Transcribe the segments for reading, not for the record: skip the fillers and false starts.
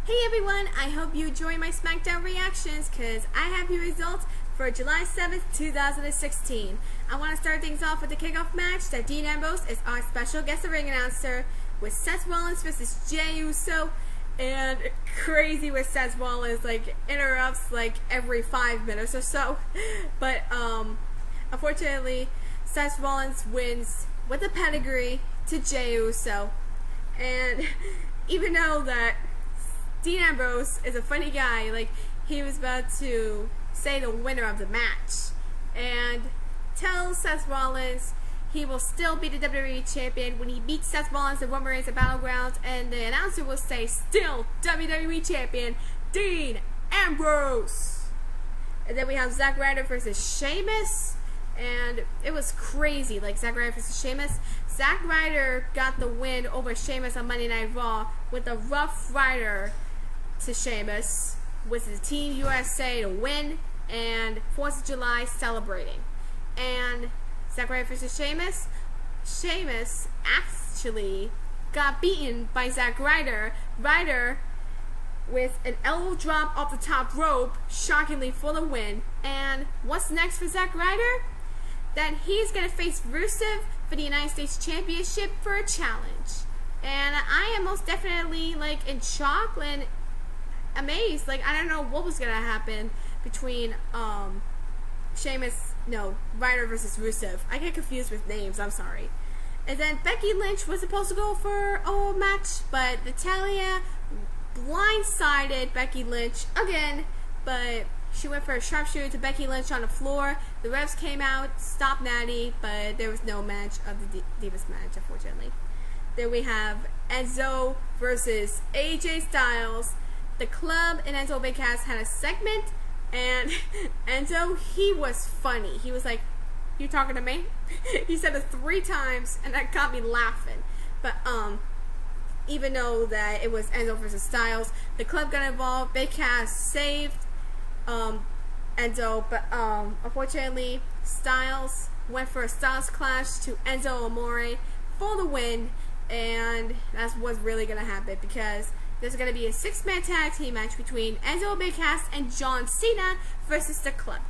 Hey everyone, I hope you enjoy my Smackdown reactions because I have your results for July 7th, 2016. I want to start things off with the kickoff match that Dean Ambrose is our special guest ring announcer with Seth Rollins versus Jey Uso. And crazy with Seth Rollins, like interrupts like every 5 minutes or so. But unfortunately, Seth Rollins wins with a pedigree to Jey Uso. And even though that Dean Ambrose is a funny guy, like he was about to say the winner of the match and tell Seth Rollins he will still be the WWE Champion when he beats Seth Rollins in Roman Reigns at Battlegrounds, and the announcer will say, still WWE Champion, Dean Ambrose. And then we have Zack Ryder versus Sheamus, and it was crazy, like Zack Ryder versus Sheamus. Zack Ryder got the win over Sheamus on Monday Night Raw with a Rough Rider to Sheamus with the Team USA to win and 4th of July celebrating. And Zack Ryder versus Sheamus. Sheamus actually got beaten by Zack Ryder. Ryder with an elbow drop off the top rope, shockingly for the win. And what's next for Zack Ryder? That he's going to face Rusev for the United States Championship for a challenge. And I am most definitely like in shock and amazed. Like I don't know what was going to happen between Ryder versus Rusev. I get confused with names, I'm sorry. And then Becky Lynch was supposed to go for a match, but Natalya blindsided Becky Lynch again, but she went for a sharpshooter to Becky Lynch on the floor. The refs came out, stopped Natty, but there was no match of the Divas match, unfortunately. Then we have Enzo versus AJ Styles. The Club and Enzo Big Cass had a segment, and Enzo, he was funny. He was like, "You talking to me?" He said it 3 times, and that got me laughing. But even though that it was Enzo versus Styles, the Club got involved. Big Cass saved Enzo, but unfortunately Styles went for a Styles clash to Enzo Amore for the win, and that's what's really gonna happen because there's gonna be a 6-man tag team match between Enzo Big Cass and John Cena versus the Club.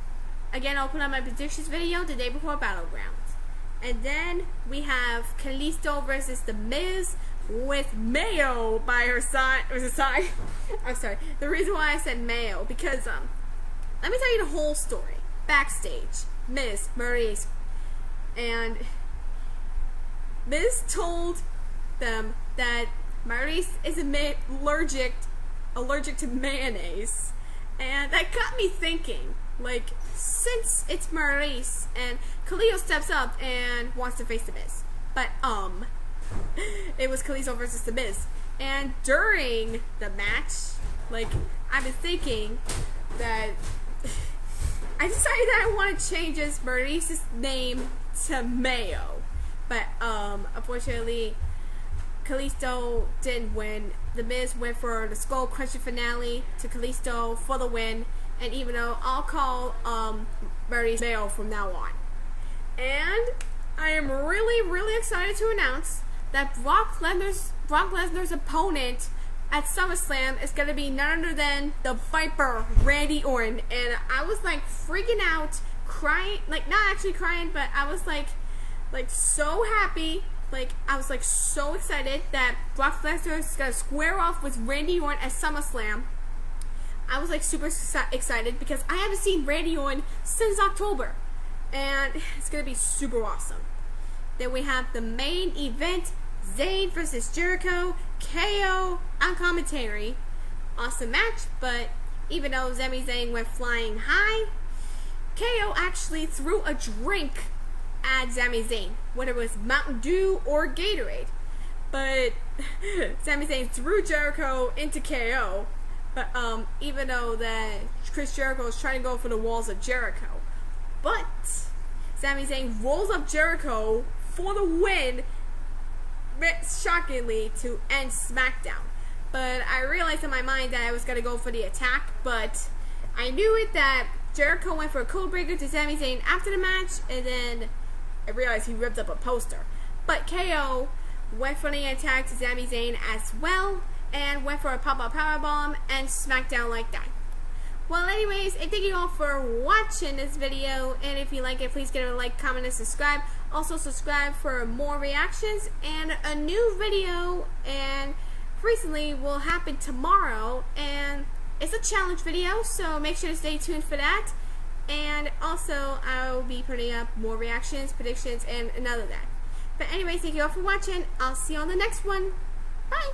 Again, I'll put on my predictions video the day before Battlegrounds. And then we have Kalisto versus The Miz with Mayo by her side. I'm sorry. The reason why I said Mayo because let me tell you the whole story. Backstage, Miz, Maurice, and Miz told them that Maurice is allergic to mayonnaise, and that got me thinking. Like, since it's Maurice and Kalisto steps up and wants to face The Miz, but it was Kalisto versus The Miz, and during the match, like I've been thinking that I decided that I want to change Maurice's name to Mayo, but unfortunately Kalisto didn't win. The Miz went for the skull crunching finale to Kalisto for the win, and even though I'll call Maurice Mayo from now on. And I am really excited to announce that Brock Lesnar's opponent at SummerSlam is going to be none other than the Viper, Randy Orton. And I was like freaking out, crying, like not actually crying, but I was like so happy. Like, I was like so excited that Brock Lesnar is going to square off with Randy Orton at SummerSlam. I was like super excited because I haven't seen Randy Orton since October. And it's going to be super awesome. Then we have the main event, Zayn versus Jericho, KO on commentary. Awesome match, but even though Sami Zayn went flying high, KO actually threw a drink at Sami Zayn, whether it was Mountain Dew or Gatorade. But Sami Zayn threw Jericho into KO. But even though that Chris Jericho is trying to go for the walls of Jericho, but Sami Zayn rolls up Jericho for the win, shockingly, to end SmackDown. But I realized in my mind that I was gonna go for the attack, but I knew it that Jericho went for a codebreaker to Sami Zayn after the match, and then I realized he ripped up a poster. But KO went for the attack to Sami Zayn as well. and went for a pop-up powerbomb and SmackDown like that. Well, anyways, I thank you all for watching this video, and if you like it, please give it a like, comment, and subscribe. Also, subscribe for more reactions, and a new video, and recently will happen tomorrow, and it's a challenge video, so make sure to stay tuned for that. And also, I will be putting up more reactions, predictions, and another that. But anyways, thank you all for watching. I'll see you on the next one. Bye!